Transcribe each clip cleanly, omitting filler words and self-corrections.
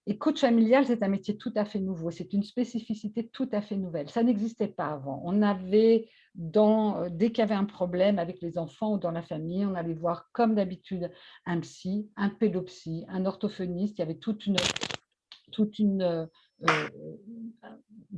Et coach familial, c'est un métier tout à fait nouveau. C'est une spécificité tout à fait nouvelle. Ça n'existait pas avant. On avait, dès qu'il y avait un problème avec les enfants ou dans la famille, on allait voir comme d'habitude un psy, un pédopsie, un orthophoniste. Il y avait toute une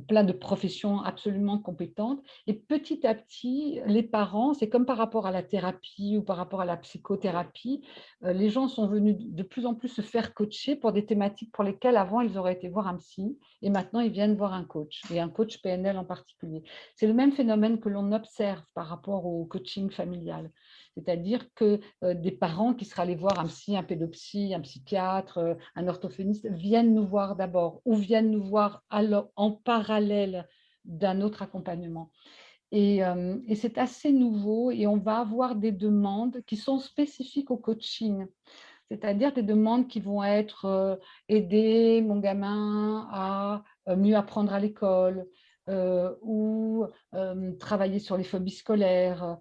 plein de professions absolument compétentes. Et petit à petit, les parents, c'est comme par rapport à la thérapie ou par rapport à la psychothérapie, les gens sont venus de plus en plus se faire coacher pour des thématiques pour lesquelles avant ils auraient été voir un psy et maintenant ils viennent voir un coach, et un coach PNL en particulier. C'est le même phénomène que l'on observe par rapport au coaching familial. C'est-à-dire que des parents qui seraient allés voir un psy, un pédopsie, un psychiatre, un orthophoniste, viennent nous voir d'abord ou viennent nous voir en parallèle d'un autre accompagnement. Et c'est assez nouveau et on va avoir des demandes qui sont spécifiques au coaching, c'est-à-dire des demandes qui vont être aider mon gamin à mieux apprendre à l'école, ou travailler sur les phobies scolaires,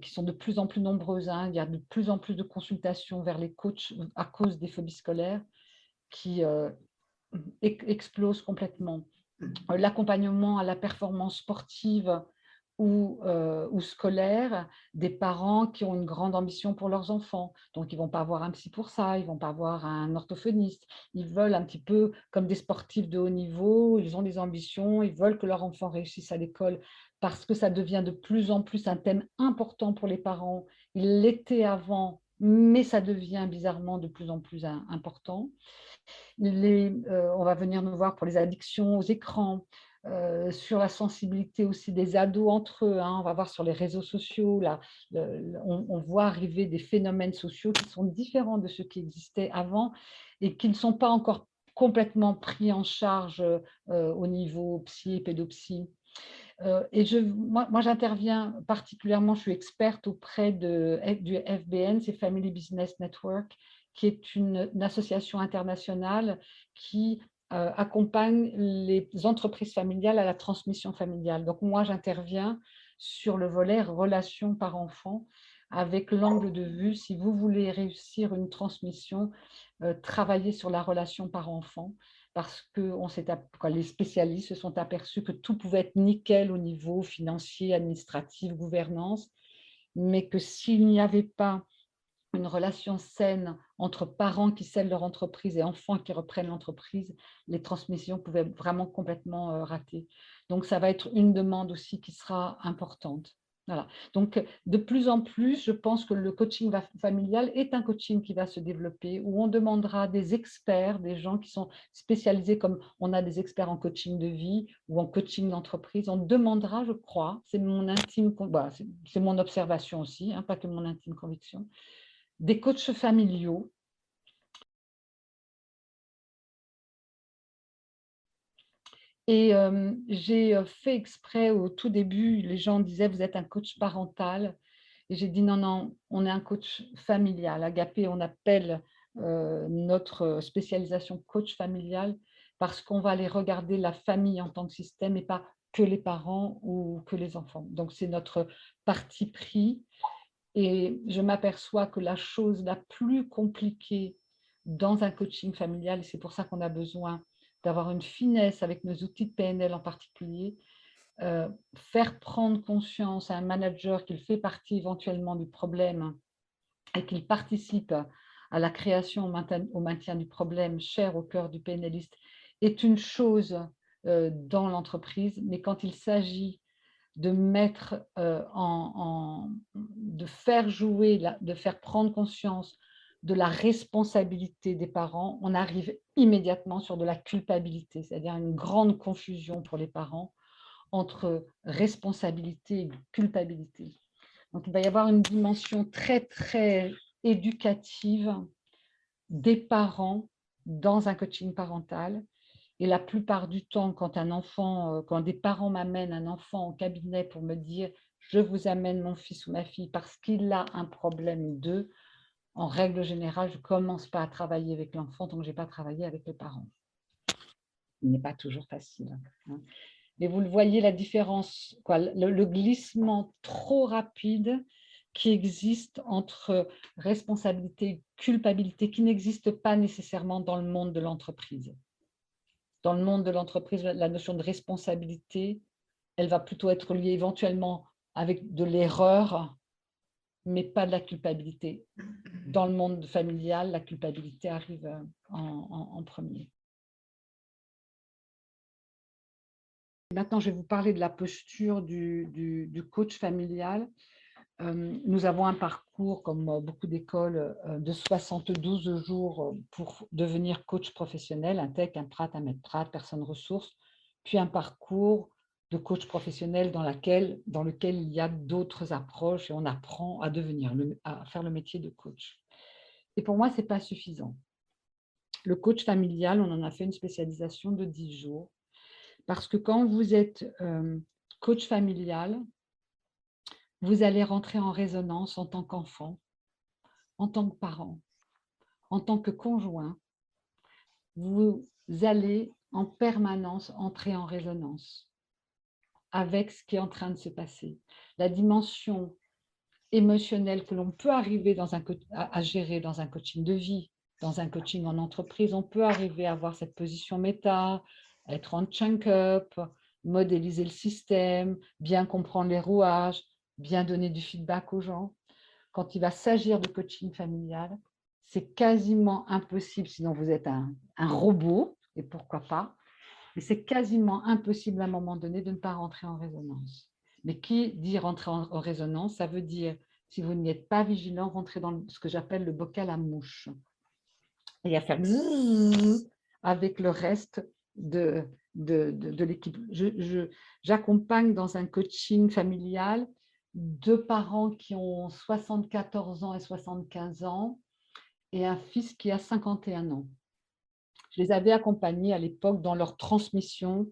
qui sont de plus en plus nombreuses, hein. Il y a de plus en plus de consultations vers les coachs à cause des phobies scolaires qui explosent complètement. L'accompagnement à la performance sportive ou scolaire, des parents qui ont une grande ambition pour leurs enfants. Donc, ils ne vont pas avoir un psy pour ça, ils ne vont pas avoir un orthophoniste. Ils veulent un petit peu comme des sportifs de haut niveau, ils ont des ambitions, ils veulent que leur enfant réussisse à l'école parce que ça devient de plus en plus un thème important pour les parents. Il l'était avant, mais ça devient bizarrement de plus en plus important. On va venir nous voir pour les addictions aux écrans, sur la sensibilité aussi des ados entre eux, hein. On va voir sur les réseaux sociaux, là, on voit arriver des phénomènes sociaux qui sont différents de ceux qui existaient avant et qui ne sont pas encore complètement pris en charge au niveau psy et pédopsie. Moi, j'interviens particulièrement, je suis experte auprès du FBN, c'est Family Business Network, qui est une association internationale qui accompagne les entreprises familiales à la transmission familiale. Donc, moi, j'interviens sur le volet relations par enfant avec l'angle de vue, si vous voulez réussir une transmission, travailler sur la relation par enfant, parce que les spécialistes se sont aperçus que tout pouvait être nickel au niveau financier, administratif, gouvernance, mais que s'il n'y avait pas une relation saine entre parents qui scellent leur entreprise et enfants qui reprennent l'entreprise, les transmissions pouvaient vraiment complètement rater. Donc, ça va être une demande aussi qui sera importante. Voilà. Donc, de plus en plus, je pense que le coaching familial est un coaching qui va se développer, où on demandera des experts, des gens qui sont spécialisés, comme on a des experts en coaching de vie ou en coaching d'entreprise. On demandera, je crois, c'est mon intime, voilà, c'est mon observation aussi, hein, pas que mon intime conviction, des coachs familiaux. Et j'ai fait exprès au tout début, les gens disaient, vous êtes un coach parental. Et j'ai dit, non, non, on est un coach familial. Agapé, on appelle notre spécialisation coach familial parce qu'on va aller regarder la famille en tant que système et pas que les parents ou que les enfants. Donc, c'est notre parti pris. Et je m'aperçois que la chose la plus compliquée dans un coaching familial, et c'est pour ça qu'on a besoin d'avoir une finesse avec nos outils de PNL en particulier, faire prendre conscience à un manager qu'il fait partie éventuellement du problème et qu'il participe à la création, au maintien du problème cher au cœur du PNListe, est une chose dans l'entreprise, mais quand il s'agit de mettre de faire jouer, de faire prendre conscience de la responsabilité des parents, on arrive immédiatement sur de la culpabilité, c'est-à-dire une grande confusion pour les parents entre responsabilité et culpabilité. Donc, il va y avoir une dimension très, très éducative des parents dans un coaching parental. Et la plupart du temps, quand des parents m'amènent un enfant en cabinet pour me dire « je vous amène mon fils ou ma fille parce qu'il a un problème d'eux », en règle générale, je ne commence pas à travailler avec l'enfant tant que je n'ai pas travaillé avec les parents. Il n'est pas toujours facile, hein. Mais vous le voyez, la différence, quoi, le glissement trop rapide qui existe entre responsabilité et culpabilité, qui n'existe pas nécessairement dans le monde de l'entreprise. Dans le monde de l'entreprise, la notion de responsabilité, elle va plutôt être liée éventuellement avec de l'erreur, mais pas de la culpabilité. Dans le monde familial, la culpabilité arrive en premier. Maintenant, je vais vous parler de la posture du coach familial. Nous avons un parcours, comme beaucoup d'écoles, de 72 jours pour devenir coach professionnel, un TEC, un PRAT, un MED-PRAT, personne ressource, puis un parcours de coach professionnel dans lequel il y a d'autres approches et on apprend à faire le métier de coach. Et pour moi, ce n'est pas suffisant. Le coach familial, on en a fait une spécialisation de 10 jours, parce que quand vous êtes coach familial, vous allez rentrer en résonance en tant qu'enfant, en tant que parent, en tant que conjoint. Vous allez en permanence entrer en résonance avec ce qui est en train de se passer. La dimension émotionnelle que l'on peut arriver à gérer dans un coaching de vie, dans un coaching en entreprise, on peut arriver à avoir cette position méta, être en chunk-up, modéliser le système, bien comprendre les rouages, bien donner du feedback aux gens. Quand il va s'agir de coaching familial, c'est quasiment impossible, sinon vous êtes un robot, et pourquoi pas, mais c'est quasiment impossible à un moment donné de ne pas rentrer en résonance. Mais qui dit rentrer en résonance, ça veut dire, si vous n'y êtes pas vigilant, rentrer dans ce que j'appelle le bocal à mouche. Et à faire bzzz avec le reste de l'équipe. J'accompagne dans un coaching familial 2 parents qui ont 74 ans et 75 ans et un fils qui a 51 ans. Je les avais accompagnés à l'époque dans leur transmission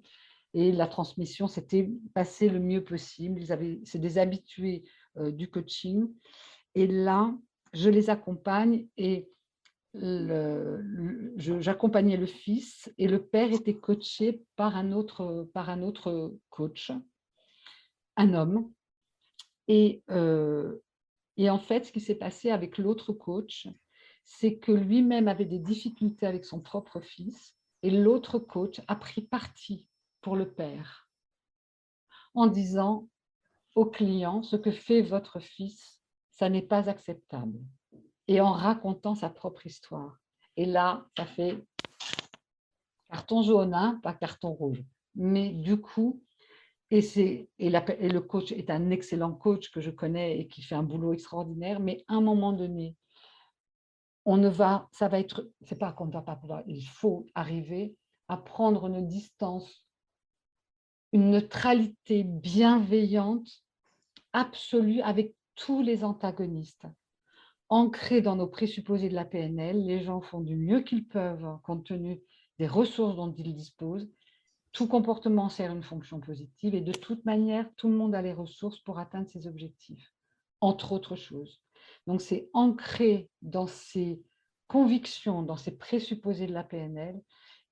et la transmission s'était passée le mieux possible. C'est des habitués du coaching. Et là, je les accompagne et j'accompagnais le fils et le père était coaché par un autre coach, un homme. Et en fait, ce qui s'est passé avec l'autre coach, c'est que lui-même avait des difficultés avec son propre fils et l'autre coach a pris parti pour le père en disant au client, ce que fait votre fils, ça n'est pas acceptable. Et en racontant sa propre histoire. Et là, ça fait carton jaune, hein, pas carton rouge. Mais du coup, et le coach est un excellent coach que je connais et qui fait un boulot extraordinaire, mais à un moment donné, c'est pas qu'on ne va pas pouvoir, il faut arriver à prendre une distance, une neutralité bienveillante, absolue avec tous les antagonistes. Ancrés dans nos présupposés de la PNL, les gens font du mieux qu'ils peuvent compte tenu des ressources dont ils disposent. Tout comportement sert une fonction positive et de toute manière, tout le monde a les ressources pour atteindre ses objectifs, entre autres choses. Donc, c'est ancré dans ces convictions, dans ces présupposés de la PNL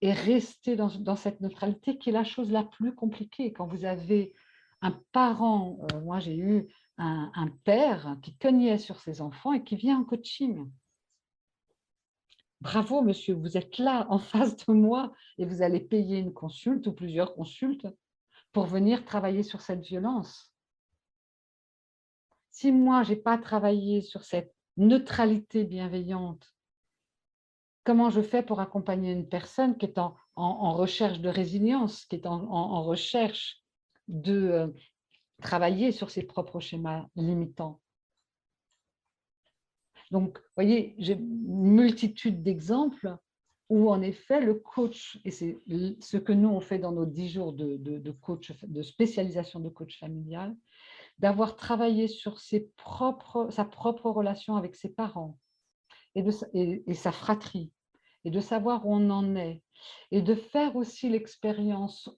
et rester dans cette neutralité qui est la chose la plus compliquée. Quand vous avez un parent, moi j'ai eu un père qui cognait sur ses enfants et qui vient en coaching. Bravo, monsieur, vous êtes là en face de moi et vous allez payer une consulte ou plusieurs consultes pour venir travailler sur cette violence. Si moi, je n'ai pas travaillé sur cette neutralité bienveillante, comment je fais pour accompagner une personne qui est en recherche de résilience, qui est en recherche de travailler sur ses propres schémas limitants? Donc, vous voyez, j'ai une multitude d'exemples où, en effet, le coach, et c'est ce que nous, on fait dans nos 10 jours de spécialisation de coach familial, d'avoir travaillé sur sa propre relation avec ses parents et sa fratrie, et de savoir où on en est, et de faire aussi l'expérience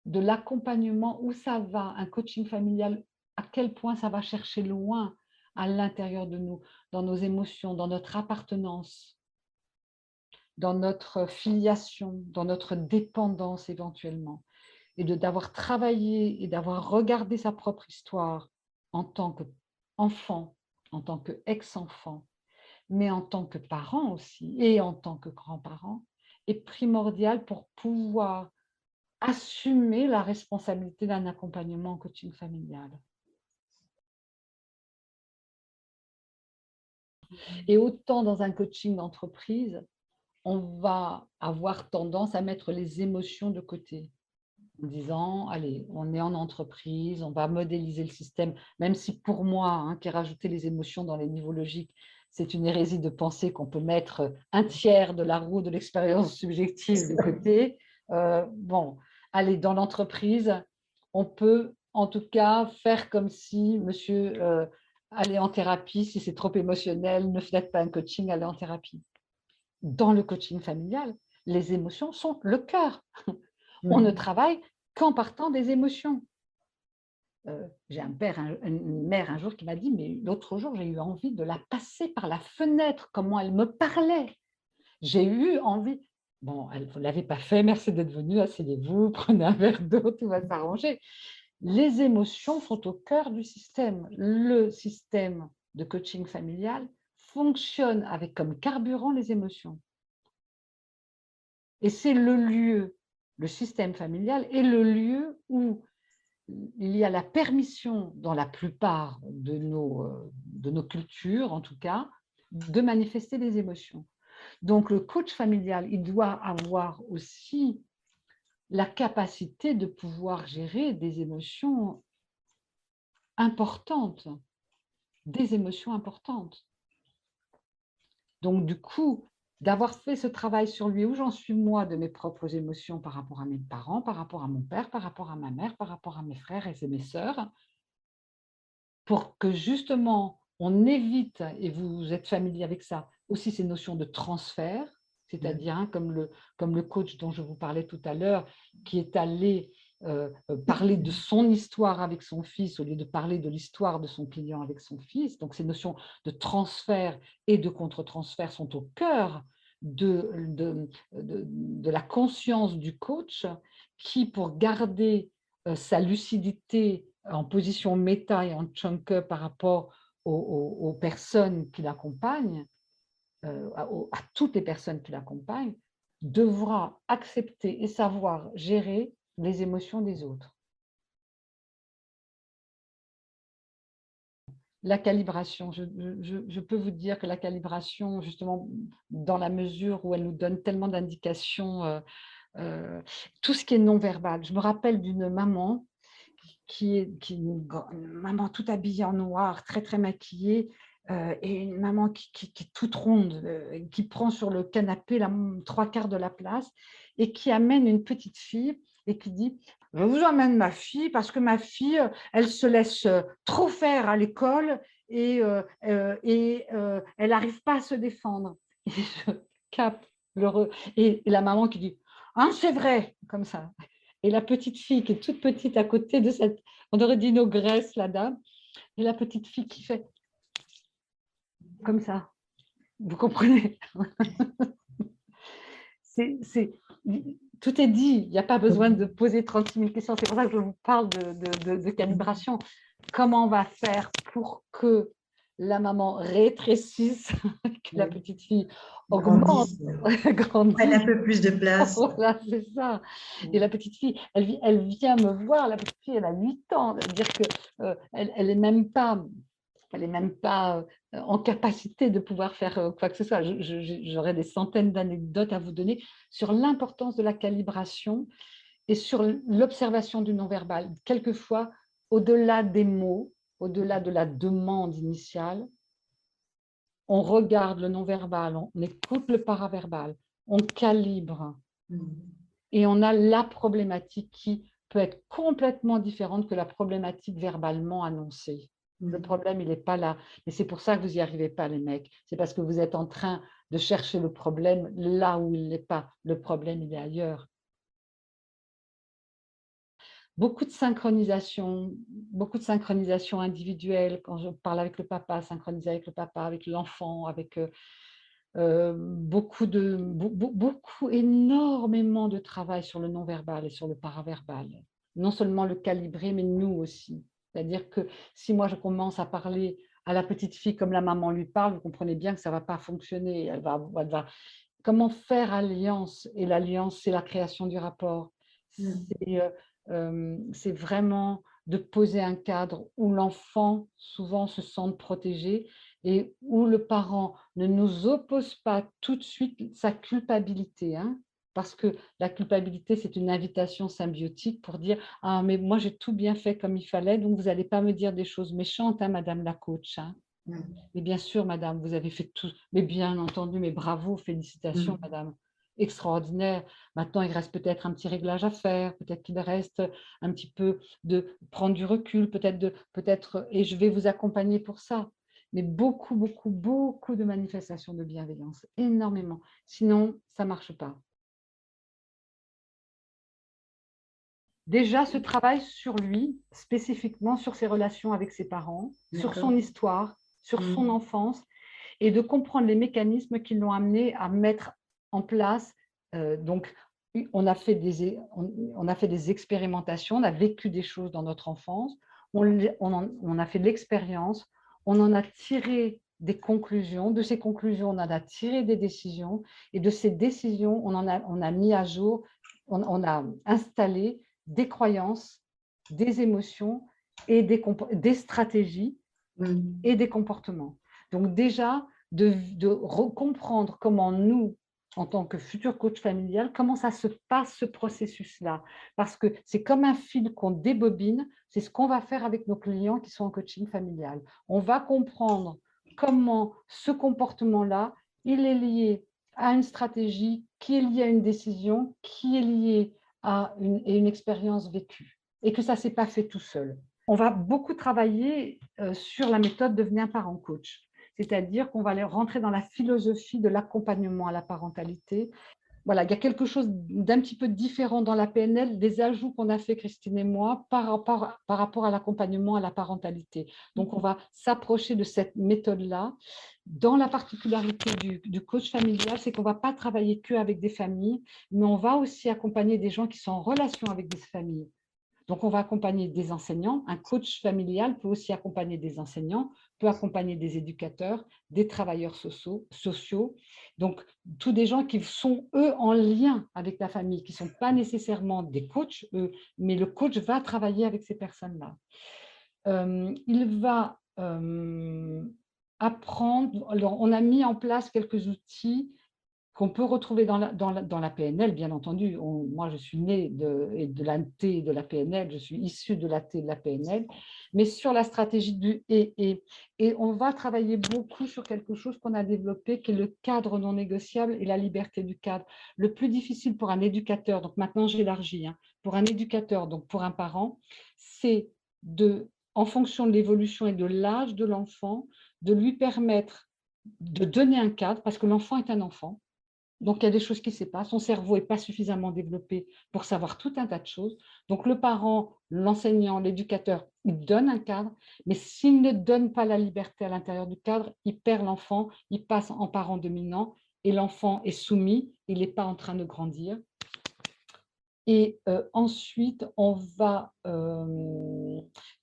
de l'accompagnement, où ça va, un coaching familial, à quel point ça va chercher loin à l'intérieur de nous, dans nos émotions, dans notre appartenance, dans notre filiation, dans notre dépendance éventuellement. Et d'avoir travaillé et d'avoir regardé sa propre histoire en tant que enfant, en tant qu'ex-enfant, mais en tant que parent aussi et en tant que grand-parent, est primordial pour pouvoir assumer la responsabilité d'un accompagnement en coaching familial. Et autant dans un coaching d'entreprise, on va avoir tendance à mettre les émotions de côté, en disant, allez, on est en entreprise, on va modéliser le système, même si pour moi, hein, qui ai rajouté les émotions dans les niveaux logiques, c'est une hérésie de penser qu'on peut mettre un tiers de la roue de l'expérience subjective de côté. Bon, allez, dans l'entreprise, on peut en tout cas faire comme si monsieur allait en thérapie, si c'est trop émotionnel, ne faites pas un coaching, allez en thérapie. Dans le coaching familial, les émotions sont le cœur. On ne travaille qu'en partant des émotions. J'ai une mère un jour qui m'a dit, mais l'autre jour, j'ai eu envie de la passer par la fenêtre, comment elle me parlait. J'ai eu envie. Bon, vous ne l'avez pas fait, merci d'être venu, asseyez-vous, prenez un verre d'eau, tout va s'arranger. Les émotions sont au cœur du système. Le système de coaching familial fonctionne avec comme carburant les émotions. Et c'est le lieu, le système familial est le lieu où il y a la permission, dans la plupart de nos cultures en tout cas, de manifester des émotions. Donc le coach familial, il doit avoir aussi la capacité de pouvoir gérer des émotions importantes, des émotions importantes. Donc du coup, d'avoir fait ce travail sur lui, où j'en suis moi de mes propres émotions par rapport à mes parents, par rapport à mon père, par rapport à ma mère, par rapport à mes frères et mes sœurs, pour que justement on évite, et vous êtes familier avec ça, aussi ces notions de transfert, c'est-à-dire comme le coach dont je vous parlais tout à l'heure, qui est allé parler de son histoire avec son fils au lieu de parler de l'histoire de son client avec son fils. Donc ces notions de transfert et de contre-transfert sont au cœur de la conscience du coach qui, pour garder sa lucidité en position méta et en chunker par rapport aux personnes qui l'accompagnent, à toutes les personnes qui l'accompagnent, devra accepter et savoir gérer les émotions des autres. La calibration, je peux vous dire que la calibration, justement, dans la mesure où elle nous donne tellement d'indications, tout ce qui est non-verbal. Je me rappelle d'une maman qui est une maman toute habillée en noir, très, très maquillée, et une maman qui est toute ronde, qui prend sur le canapé la 3/4 de la place et qui amène une petite fille et qui dit: «Je vous emmène ma fille parce que ma fille, elle se laisse, trop faire à l'école et elle n'arrive pas à se défendre». Et je capte et la maman qui dit: «Hein, c'est vrai!» comme ça. Et la petite fille qui est toute petite à côté de cette, on aurait dit une ogresse, la dame, et la petite fille qui fait comme ça. Vous comprenez? Tout est dit, il n'y a pas besoin de poser 36 000 questions. C'est pour ça que je vous parle de calibration. Comment on va faire pour que la maman rétrécisse, que la petite fille augmente, grandisse, prenne un peu plus de place. voilà, c'est ça. Et la petite fille, elle vient me voir, la petite fille, elle a 8 ans, c'est-à-dire qu'elle n'est même pas, en capacité de pouvoir faire quoi que ce soit. J'aurais des centaines d'anecdotes à vous donner sur l'importance de la calibration et sur l'observation du non-verbal. Quelquefois, au-delà des mots, au-delà de la demande initiale, on regarde le non-verbal, on écoute le paraverbal, on calibre et on a la problématique qui peut être complètement différente que la problématique verbalement annoncée. Le problème, il n'est pas là. Et c'est pour ça que vous n'y arrivez pas, les mecs. C'est parce que vous êtes en train de chercher le problème là où il n'est pas. Le problème, il est ailleurs. Beaucoup de synchronisation individuelle. Quand je parle avec le papa, synchroniser avec le papa, avec l'enfant, avec énormément de travail sur le non-verbal et sur le paraverbal. Non seulement le calibrer, mais nous aussi. C'est-à-dire que si moi je commence à parler à la petite fille comme la maman lui parle, vous comprenez bien que ça ne va pas fonctionner. Comment faire alliance? Et l'alliance, c'est la création du rapport. Mmh. C'est vraiment de poser un cadre où l'enfant, souvent, se sente protégé et où le parent ne nous oppose pas tout de suite sa culpabilité, hein. Parce que la culpabilité, c'est une invitation symbiotique pour dire: «Ah mais moi j'ai tout bien fait comme il fallait, donc vous allez pas me dire des choses méchantes, hein, madame la coach, hein». Mmh. Mais bien sûr, madame, vous avez fait tout. Mais bien entendu, mais bravo, félicitations, Mmh. madame. Extraordinaire. Maintenant, il reste peut-être un petit réglage à faire, peut-être qu'il reste un petit peu de prendre du recul, peut-être, et je vais vous accompagner pour ça. Mais beaucoup, beaucoup, beaucoup de manifestations de bienveillance, énormément. Sinon, ça ne marche pas. Déjà, ce travail sur lui, spécifiquement sur ses relations avec ses parents, sur son D'accord. histoire, sur son Mmh. enfance, et de comprendre les mécanismes qui l'ont amené à mettre en place. Donc, on a fait des expérimentations, on a vécu des choses dans notre enfance, on a fait de l'expérience, on en a tiré des conclusions, de ces conclusions, on en a tiré des décisions, et de ces décisions, on a mis à jour, on a installé des croyances, des émotions et des stratégies et Mmh. des comportements. Donc déjà, de comprendre comment nous, en tant que futur coach familial, comment ça se passe ce processus-là. Parce que c'est comme un fil qu'on débobine, c'est ce qu'on va faire avec nos clients qui sont en coaching familial. On va comprendre comment ce comportement-là, il est lié à une stratégie, qui est liée à une décision, qui est liée à une expérience vécue. Et que ça ne s'est pas fait tout seul. On va beaucoup travailler sur la méthode devenir parent coach. C'est-à-dire qu'on va aller rentrer dans la philosophie de l'accompagnement à la parentalité. Voilà, il y a quelque chose d'un petit peu différent dans la PNL, des ajouts qu'on a fait, Christine et moi, par rapport à l'accompagnement à la parentalité. Donc, on va s'approcher de cette méthode-là. Dans la particularité du coach familial, c'est qu'on ne va pas travailler qu'avec des familles, mais on va aussi accompagner des gens qui sont en relation avec des familles. Donc, on va accompagner des enseignants. Un coach familial peut aussi accompagner des enseignants, peut accompagner des éducateurs, des travailleurs sociaux. Donc, tous des gens qui sont, eux, en lien avec la famille, qui ne sont pas nécessairement des coachs, eux, mais le coach va travailler avec ces personnes-là. Il va apprendre. Alors, on a mis en place quelques outils qu'on peut retrouver dans la PNL, bien entendu. Moi, je suis née de la T et de la PNL, je suis issue de la T et de la PNL, mais sur la stratégie du et on va travailler beaucoup sur quelque chose qu'on a développé, qui est le cadre non négociable et la liberté du cadre. Le plus difficile pour un éducateur, donc maintenant j'élargis, hein, pour un éducateur, donc pour un parent, c'est en fonction de l'évolution et de l'âge de l'enfant, de lui permettre de donner un cadre, parce que l'enfant est un enfant. Donc, il y a des choses qui ne sait pas. Son cerveau n'est pas suffisamment développé pour savoir tout un tas de choses. Donc, le parent, l'enseignant, l'éducateur, il donne un cadre, mais s'il ne donne pas la liberté à l'intérieur du cadre, il perd l'enfant, il passe en parent dominant et l'enfant est soumis, il n'est pas en train de grandir. Et ensuite, on va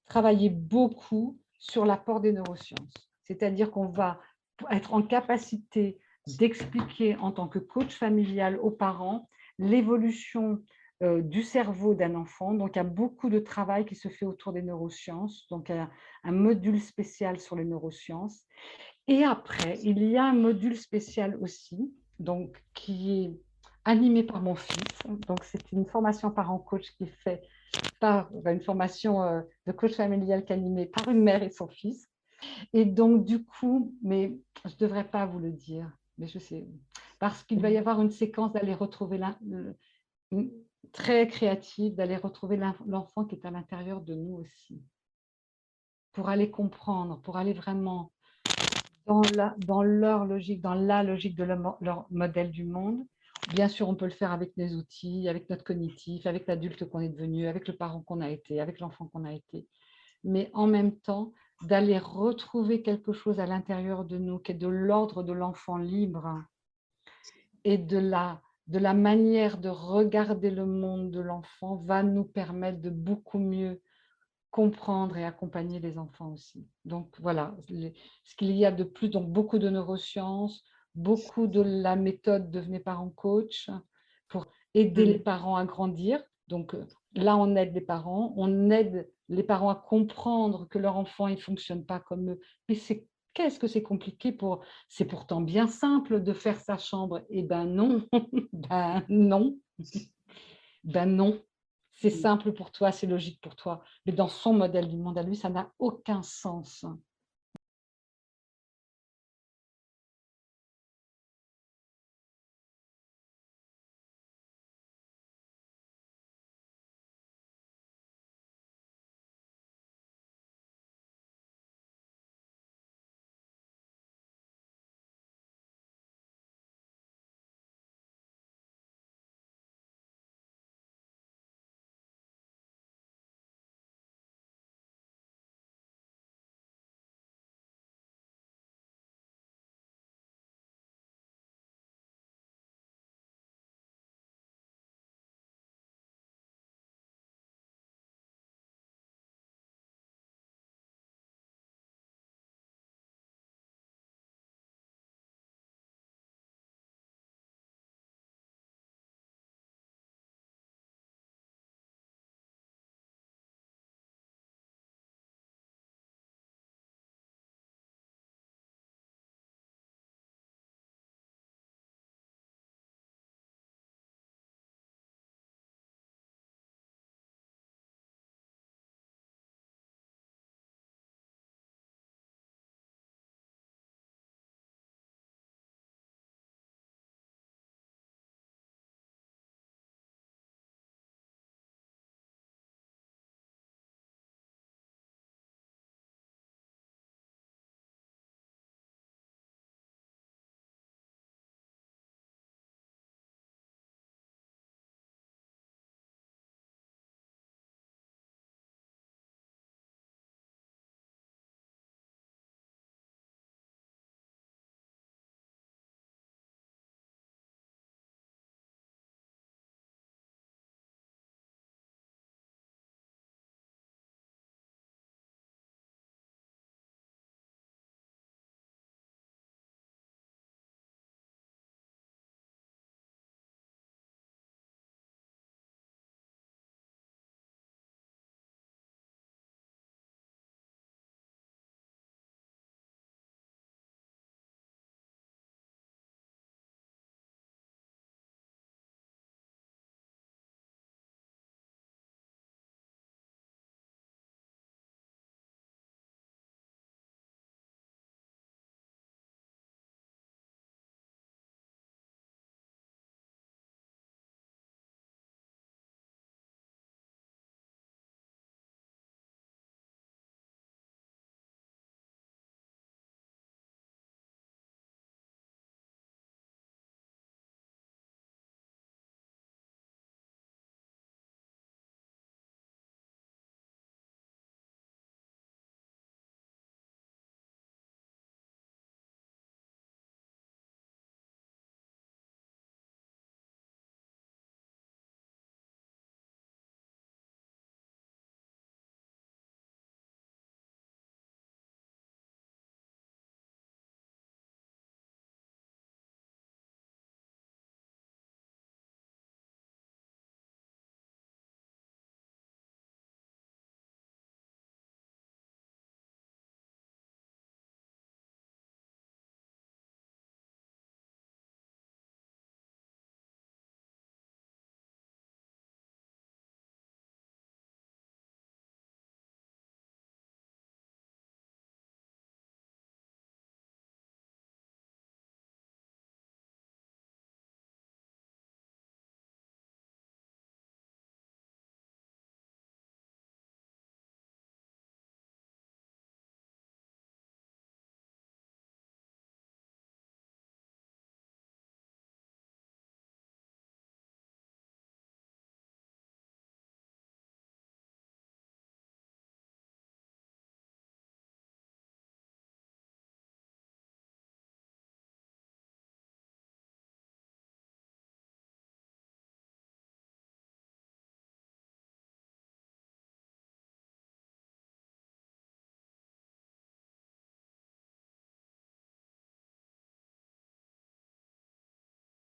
travailler beaucoup sur l'apport des neurosciences. C'est-à-dire qu'on va être en capacité d'expliquer en tant que coach familial aux parents l'évolution du cerveau d'un enfant. Donc, il y a beaucoup de travail qui se fait autour des neurosciences. Donc, il y a un module spécial sur les neurosciences. Et après, il y a un module spécial aussi, donc, qui est animé par mon fils. Donc, c'est une formation parent-coach qui est faite par une formation de coach familial qui est animée par une mère et son fils. Et donc, du coup, mais je ne devrais pas vous le dire, mais je sais, parce qu'il va y avoir une séquence d'aller retrouver très créative, d'aller retrouver l'enfant qui est à l'intérieur de nous aussi, pour aller comprendre, pour aller vraiment dans leur logique, dans la logique de leur modèle du monde. Bien sûr, on peut le faire avec des outils, avec notre cognitif, avec l'adulte qu'on est devenu, avec le parent qu'on a été, avec l'enfant qu'on a été. Mais en même temps, d'aller retrouver quelque chose à l'intérieur de nous qui est de l'ordre de l'enfant libre et de la manière de regarder le monde de l'enfant va nous permettre de beaucoup mieux comprendre et accompagner les enfants aussi. Donc voilà, ce qu'il y a de plus, donc beaucoup de neurosciences, beaucoup de la méthode Devenez parent coach pour aider les Mmh. parents à grandir. Donc là, on aide les parents, on aide les parents à comprendre que leur enfant, il fonctionne pas comme eux. Mais qu'est-ce que c'est compliqué pour c'est pourtant bien simple de faire sa chambre. Eh ben non, ben non. Ben non, c'est Mmh. simple pour toi, c'est logique pour toi, mais dans son modèle du monde à lui, ça n'a aucun sens.